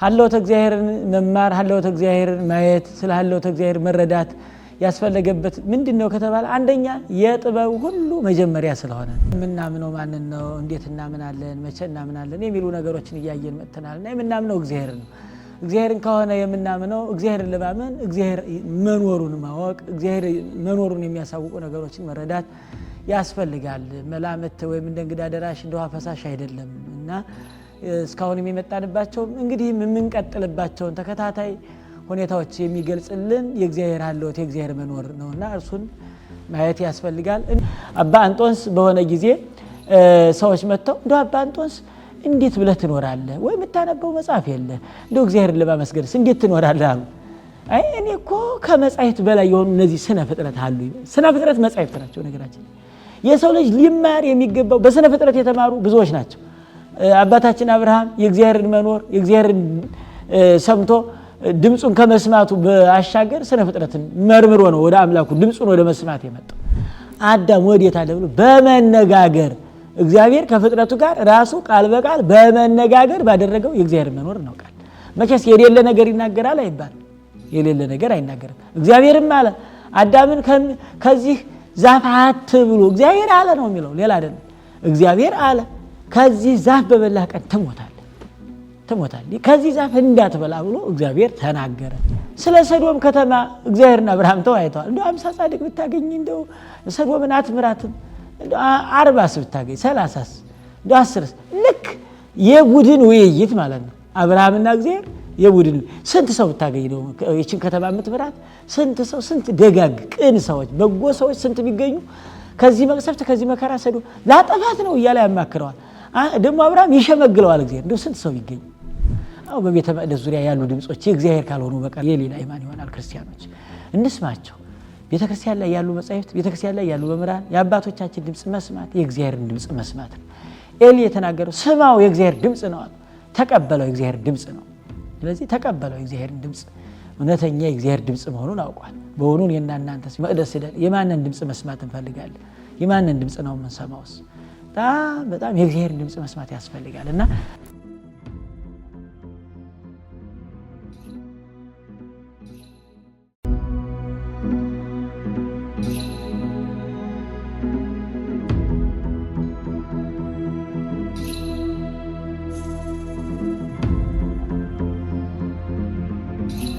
ሀልዎተ እግዚአብሔርን መማር ሀልዎተ እግዚአብሔርን ማየት ስለ ሀልዎተ እግዚአብሔር መረዳት ያስፈልገበት ምንድነው ከተባለ አንደኛ የጥበብ ሁሉ መጀመሪያ ስለሆነ ምናምነው ማንን ነው እንዴት እናምናለን መቼ እናምናለን የሚሉ ነገሮችን ያያየን መጥተናልና የምናምነው እግዚአብሔር ነው። እግዚአብሔርን ከሆነ የምናምነው እግዚአብሔርን ለማመን እግዚአብሔር መኖሩን ማወቅ እግዚአብሔር መኖሩን የሚያሳውቁ ነገሮችን መረዳት ያስፈልጋል። መላምት ወይም እንደ እንግዳ ደራሽ እንደው ፈሳሽ አይደለም እና እስካሁን የሚመጣንባቸው እንግዲህ የምንቀጥልባቸውን ተከታታይ ሁኔታዎች የሚገልጽልን የእግዚአብሔር ሀልዎት የእግዚአብሔር መኖር ነውና እርሱን ማየት ያስፈልጋል። አባ አንጦንስ በሆነ ጊዜ ሰዎች መጥተው እንደው አባ አንጦንስ እንዴት ብለህ ትኖራለህ ወይ የምታነበው መጽሐፍ የለ እንደው እግዚአብሔርን ለማመስገንስ እንዴት ትኖራለህ አሉ። አይ እኔ እኮ ከመጽሐፍት በላይ የሆኑ እነዚህ ስነ ፍጥረት አሉ። ስነ ፍጥረት መጽሐፍት ናቸው። ነገራችን የሰው ልጅ ሊማር የሚገባው በስነ ፍጥረት የተማሩ ብዙዎች ናቸው። አባታችን አብርሃም የእግዚአብሔርን መኖር የእግዚአብሔርን ሰምቶ ድምጹን ከመስማቱ በአሻገር ስነ ፍጥረትን መርምሮ ነው ወደ አምላኩ ድምጹን ወደ መስማት የመጣው። አዳም ወዴት አለ ብሎ በመነጋገር እግዚአብሔር ከፍጥረቱ ጋር ራሱ ቃል በቃል በመነጋገር ባደረገው የእግዚአብሔር መኖር ነው። ቃል መቼስ የሌለ ነገር ይናገራል አይባል፣ የሌለ ነገር አይናገርም። እግዚአብሔርም አለ አዳምን ከዚህ ዛፍ አትብሉ እግዚአብሔር አለ ነው የሚለው ሌላ አይደለም። እግዚአብሔር አለ ከዚህ ዛፍ በበላህ ቀን ትሞታለህ ከዚህ ዛፍ እንዳትበላ ብሎ እግዚአብሔር ተናገረ። ስለ ሰዶም ከተማ እግዚአብሔርና አብርሃም ተወያይተዋል። እንደው 50 ጻድቅ ብታገኝ እንደው ሰዶምን አትምራትም፣ እንደው 40 ብታገኝ 30 እንደው 10 ልክ የቡድን ውይይት ማለት ነው። አብርሃምና እግዚአብሔር የቡድን ስንት ሰው ብታገኝ ነው እቺን ከተማ የምትምራት? ስንት ሰው ስንት ደጋግ ቅን ሰዎች በጎ ሰዎች ስንት ቢገኙ ከዚህ መቅሰፍት ከዚህ መከራ ሰዶም ላጠፋት ነው እያለ ያማክረዋል። ደግሞ አብርሃም ይሸመግለዋል እግዚአብሔር እንደው ስንት ሰው ቢገኝ። አው በቤተ መቅደስ ዙሪያ ያሉ ድምጾች የእግዚአብሔር ካልሆኑ በቀር የሌላ ኢማን ይሆናል። ክርስቲያኖች እንስማቸው። ቤተክርስቲያን ላይ ያሉ መጻሕፍት ቤተክርስቲያን ላይ ያሉ መምህራን የአባቶቻችን ድምጽ መስማት የእግዚአብሔርን ድምጽ መስማት ነው። ኤሊ የተናገረው ስማው የእግዚአብሔር ድምጽ ነው፣ ተቀበለው የእግዚአብሔር ድምጽ ነው። ስለዚህ ተቀበለው የእግዚአብሔርን ድምጽ እውነተኛ የእግዚአብሔር ድምጽ መሆኑን አውቋል። በእውኑ የና እናንተስ መቅደስ ሄደን የማንን ድምጽ መስማት እንፈልጋለን? የማንን ድምጽ ነው የምንሰማውስ? በጣም የእግዚአብሔርን ድምጽ መስማት ያስፈልጋልና